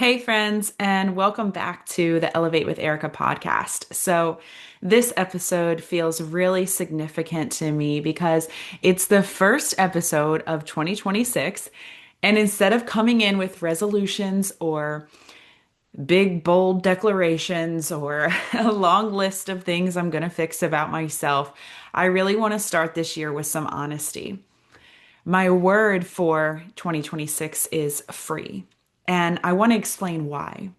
Hey, friends, and welcome back to the Elevate with Erica podcast. This episode feels really significant to me because it's the first episode of 2026. And instead of coming in with resolutions or big, bold declarations or a long list of things I'm going to fix about myself, I really want to start this year with some honesty. My word for 2026 is free. And I want to explain why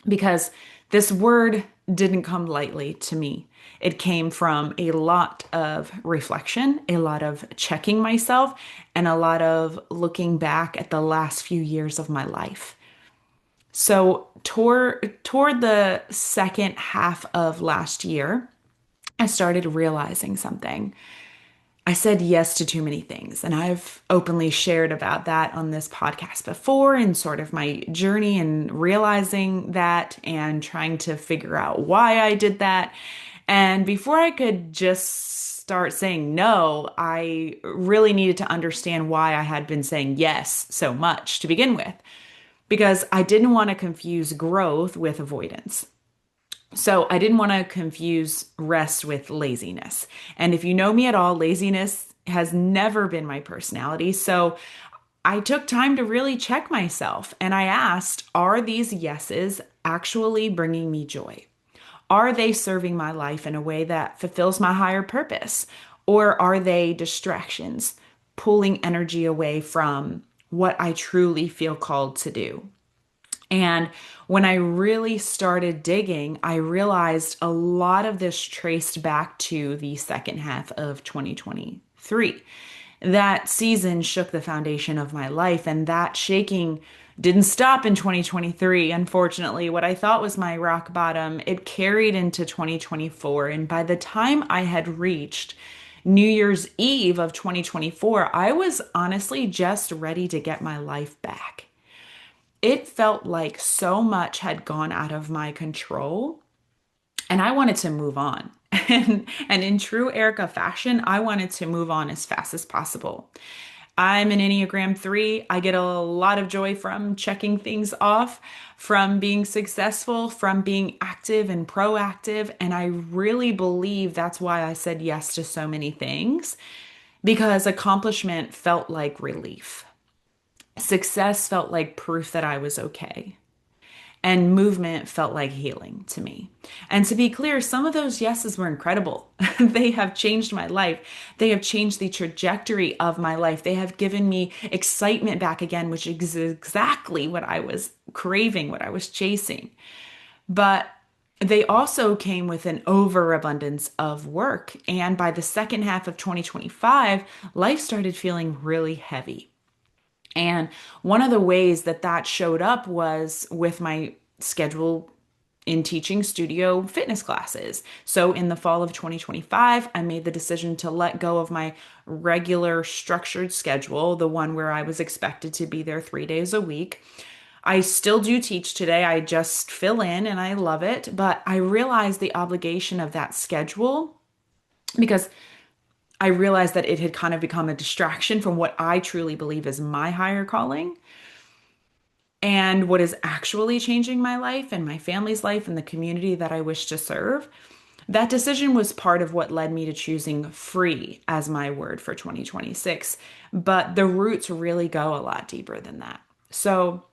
because this word didn't come lightly to me. It came from a lot of reflection, a lot of checking myself, and a lot of looking back at the last few years of my life. Toward the second half of last year, I started realizing something. I said yes to too many things. And I've openly shared about that on this podcast before and sort of my journey and realizing that and trying to figure out why I did that. And before I could just start saying no, I really needed to understand why I had been saying yes so much to begin with, because I didn't want to confuse growth with avoidance. So I didn't want to confuse rest with laziness. And if you know me at all, laziness has never been my personality. So I took time to really check myself and I asked, are these yeses actually bringing me joy? Are they serving my life in a way that fulfills my higher purpose? Or are they distractions, pulling energy away from what I truly feel called to do? And when I really started digging, I realized a lot of this traced back to the second half of 2023. That season shook the foundation of my life, and that shaking didn't stop in 2023. Unfortunately, what I thought was my rock bottom, it carried into 2024. And by the time I had reached New Year's Eve of 2024, I was honestly just ready to get my life back. It felt like so much had gone out of my control and I wanted to move on. And in true Erica fashion, I wanted to move on as fast as possible. I'm an Enneagram 3. I get a lot of joy from checking things off, from being successful, from being active and proactive. And I really believe that's why I said yes to so many things, because accomplishment felt like relief. Success felt like proof that I was okay. And movement felt like healing to me. And to be clear, some of those yeses were incredible. They have changed my life. They have changed the trajectory of my life. They have given me excitement back again, which is exactly what I was craving, what I was chasing. But they also came with an overabundance of work. And by the second half of 2025, life started feeling really heavy. And one of the ways that that showed up was with my schedule in teaching studio fitness classes. So in the fall of 2025, I made the decision to let go of my regular structured schedule, the one where I was expected to be there 3 days a week. I still do teach today. I just fill in and I love it. But I realized the obligation of that schedule because I realized that it had kind of become a distraction from what I truly believe is my higher calling and what is actually changing my life and my family's life and the community that I wish to serve. That decision was part of what led me to choosing free as my word for 2026. But the roots really go a lot deeper than that. So,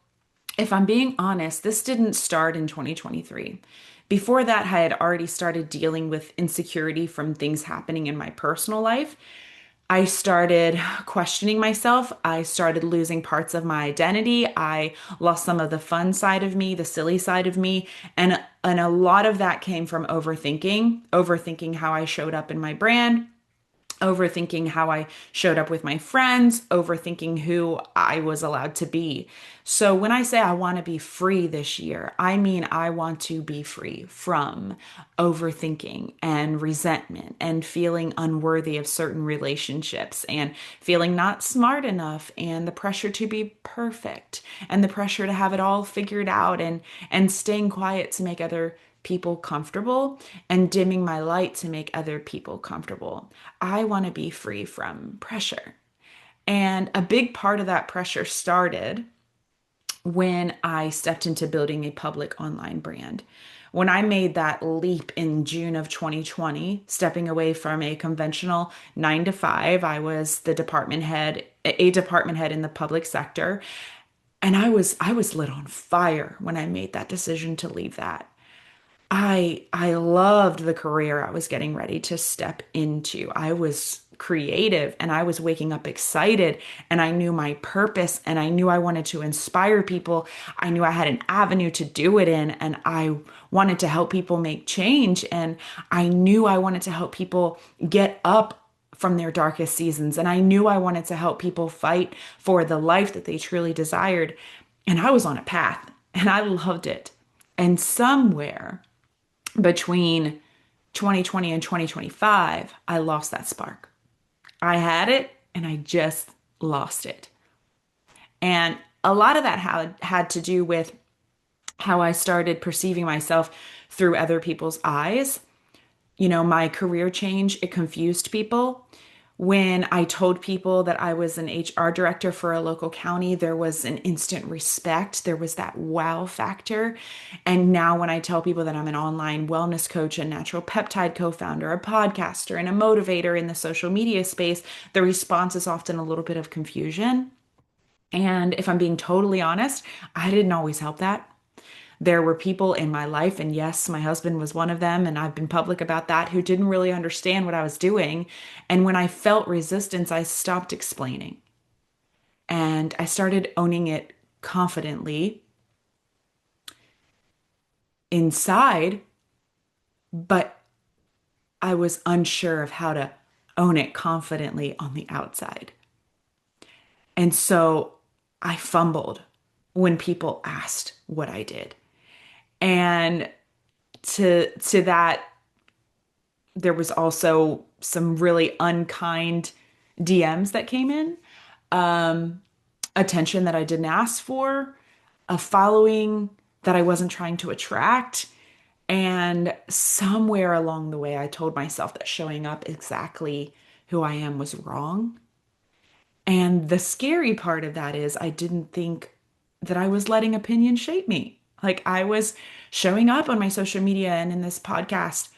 if I'm being honest, this didn't start in 2023. Before that, I had already started dealing with insecurity from things happening in my personal life. I started questioning myself. I started losing parts of my identity. I lost some of the fun side of me, the silly side of me. And a lot of that came from overthinking how I showed up in my brand, overthinking how I showed up with my friends, overthinking who I was allowed to be. So when I say I want to be free this year, I mean I want to be free from overthinking and resentment and feeling unworthy of certain relationships and feeling not smart enough and the pressure to be perfect and the pressure to have it all figured out and staying quiet to make other people comfortable and dimming my light to make other people comfortable. I want to be free from pressure. And a big part of that pressure started when I stepped into building a public online brand. When I made that leap in June of 2020, stepping away from a conventional 9 to 5, I was the department head, a department head in the public sector. And I was lit on fire when I made that decision to leave that. I loved the career I was getting ready to step into. I was creative and I was waking up excited and I knew my purpose and I knew I wanted to inspire people. I knew I had an avenue to do it in and I wanted to help people make change and I knew I wanted to help people get up from their darkest seasons and I knew I wanted to help people fight for the life that they truly desired. And I was on a path and I loved it. And somewhere between 2020 and 2025, I lost that spark. I had it and I just lost it. And a lot of that had to do with how I started perceiving myself through other people's eyes. My career change, it confused people. When I told people that I was an HR director for a local county, there was an instant respect. There was that wow factor. And now, when I tell people that I'm an online wellness coach, a natural peptide co founder, a podcaster, and a motivator in the social media space, the response is often a little bit of confusion. And if I'm being totally honest, I didn't always help that. There were people in my life, and yes, my husband was one of them, and I've been public about that, who didn't really understand what I was doing. And when I felt resistance, I stopped explaining and I started owning it confidently inside, but I was unsure of how to own it confidently on the outside. And so I fumbled when people asked what I did. And to that, there was also some really unkind DMs that came in, attention that I didn't ask for, a following that I wasn't trying to attract. And somewhere along the way, I told myself that showing up exactly who I am was wrong. And the scary part of that is I didn't think that I was letting opinion shape me. Like I was showing up on my social media and in this podcast,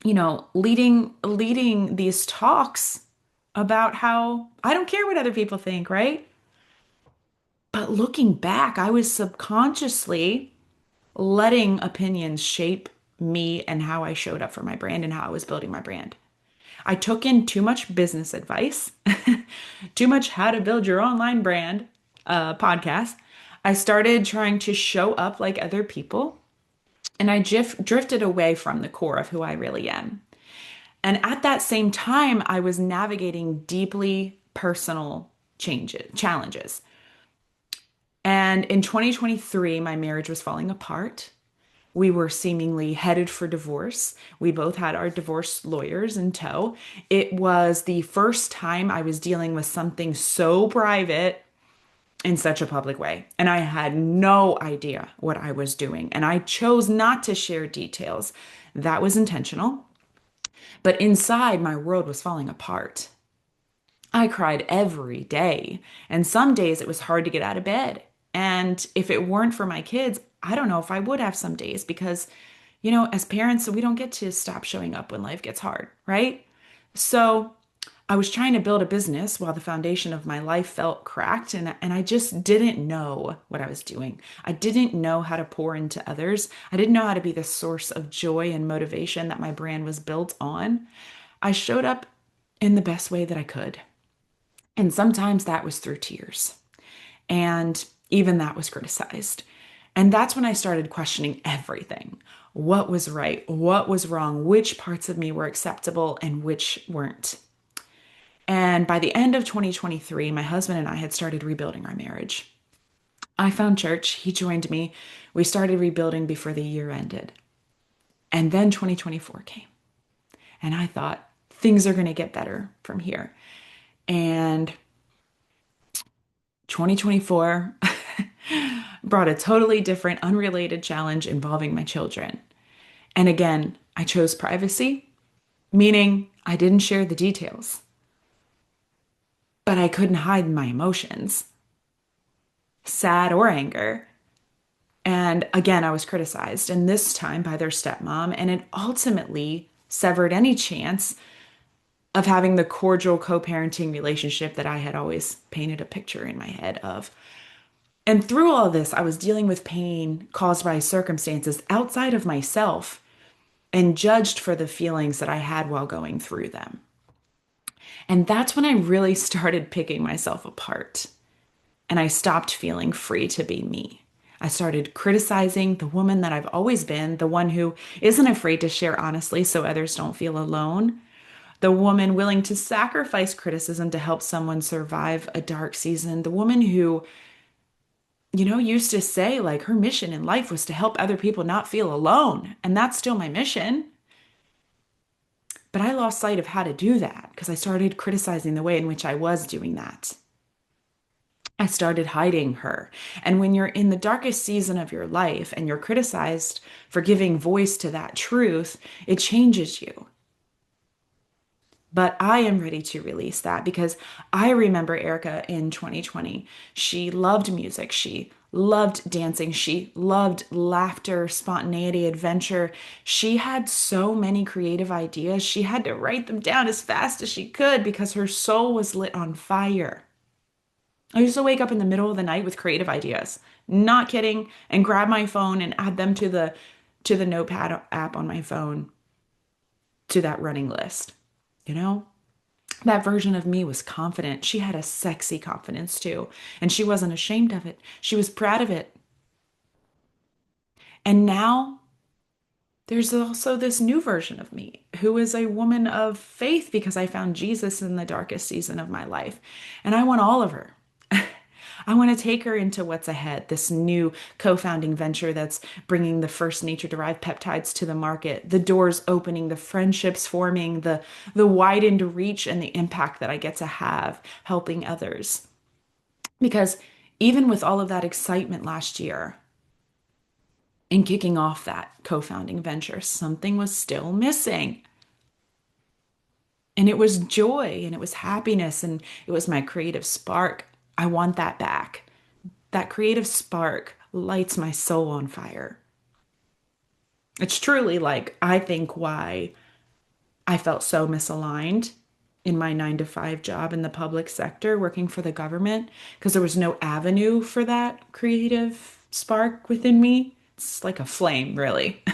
leading these talks about how I don't care what other people think, right? But looking back, I was subconsciously letting opinions shape me and how I showed up for my brand and how I was building my brand. I took in too much business advice, too much how to build your online brand podcast. I started trying to show up like other people, and I drifted away from the core of who I really am. And at that same time, I was navigating deeply personal challenges. And in 2023, my marriage was falling apart. We were seemingly headed for divorce. We both had our divorce lawyers in tow. It was the first time I was dealing with something so private in such a public way. And I had no idea what I was doing. And I chose not to share details. That was intentional. But inside, my world was falling apart. I cried every day. And some days it was hard to get out of bed. And if it weren't for my kids, I don't know if I would have some days because, as parents, we don't get to stop showing up when life gets hard, right? So I was trying to build a business while the foundation of my life felt cracked, and I just didn't know what I was doing. I didn't know how to pour into others. I didn't know how to be the source of joy and motivation that my brand was built on. I showed up in the best way that I could. And sometimes that was through tears. And even that was criticized. And that's when I started questioning everything. What was right? What was wrong? Which parts of me were acceptable and which weren't? And by the end of 2023, my husband and I had started rebuilding our marriage. I found church. He joined me. We started rebuilding before the year ended. And then 2024 came. And I thought, things are going to get better from here. And 2024 brought a totally different, unrelated challenge involving my children. And again, I chose privacy, meaning I didn't share the details, but I couldn't hide my emotions. sad or anger. And again, I was criticized, and this time by their stepmom, and it ultimately severed any chance of having the cordial co-parenting relationship that I had always painted a picture in my head of. And through all of this, I was dealing with pain caused by circumstances outside of myself and judged for the feelings that I had while going through them. And that's when I really started picking myself apart and I stopped feeling free to be me. I started criticizing the woman that I've always been, the one who isn't afraid to share honestly so others don't feel alone, the woman willing to sacrifice criticism to help someone survive a dark season, the woman who, used to say like her mission in life was to help other people not feel alone. And that's still my mission. But I lost sight of how to do that because I started criticizing the way in which I was doing that. I started hiding her. And when you're in the darkest season of your life and you're criticized for giving voice to that truth, it changes you. But I am ready to release that because I remember Erica in 2020. She loved music. She loved dancing. She loved laughter, spontaneity, adventure. She had so many creative ideas. She had to write them down as fast as she could because her soul was lit on fire. I used to wake up in the middle of the night with creative ideas. Not kidding, and grab my phone and add them to the notepad app on my phone to that running list. You know? That version of me was confident. She had a sexy confidence too, and she wasn't ashamed of it. She was proud of it. And now there's also this new version of me who is a woman of faith because I found Jesus in the darkest season of my life. And I want all of her. I want to take her into what's ahead, this new co-founding venture that's bringing the first nature-derived peptides to the market, the doors opening, the friendships forming, the widened reach and the impact that I get to have helping others. Because even with all of that excitement last year in kicking off that co-founding venture, something was still missing. And it was joy and it was happiness and it was my creative spark. I want that back. That creative spark lights my soul on fire. It's truly like, I think, why I felt so misaligned in my 9 to 5 job in the public sector working for the government because there was no avenue for that creative spark within me. It's like a flame, really.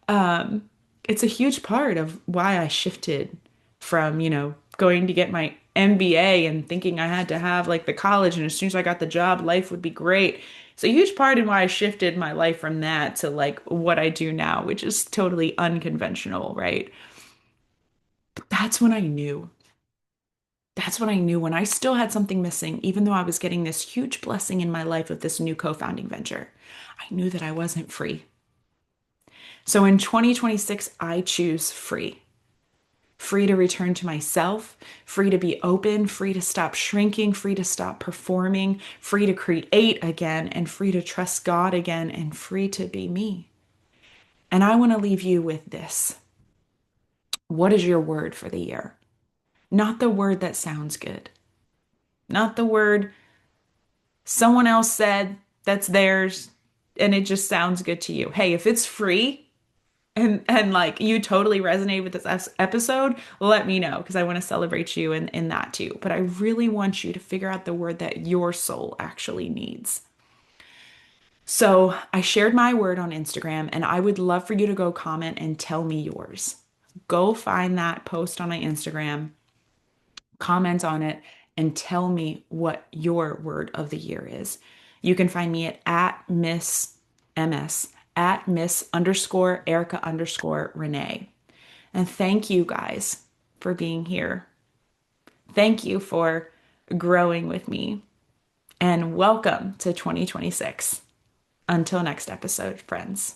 It's a huge part of why I shifted from, going to get my MBA and thinking I had to have like the college, and as soon as I got the job, life would be great. It's a huge part in why I shifted my life from that to like what I do now, which is totally unconventional, right? But that's when I knew. That's when I knew when I still had something missing, even though I was getting this huge blessing in my life with this new co-founding venture. I knew that I wasn't free. So in 2026, I choose free. Free to return to myself, free to be open, free to stop shrinking, free to stop performing, free to create again, and free to trust God again, and free to be me. And I want to leave you with this. What is your word for the year? Not the word that sounds good, not the word someone else said that's theirs and it just sounds good to you. Hey, if it's free, and like you totally resonate with this episode, let me know because I want to celebrate you in that too. But I really want you to figure out the word that your soul actually needs. So I shared my word on Instagram and I would love for you to go comment and tell me yours. Go find that post on my Instagram, comment on it, and tell me what your word of the year is. You can find me at Miss MS, at Miss underscore Erica underscore Renee. And thank you guys for being here. Thank you for growing with me. And welcome to 2026. Until next episode, friends.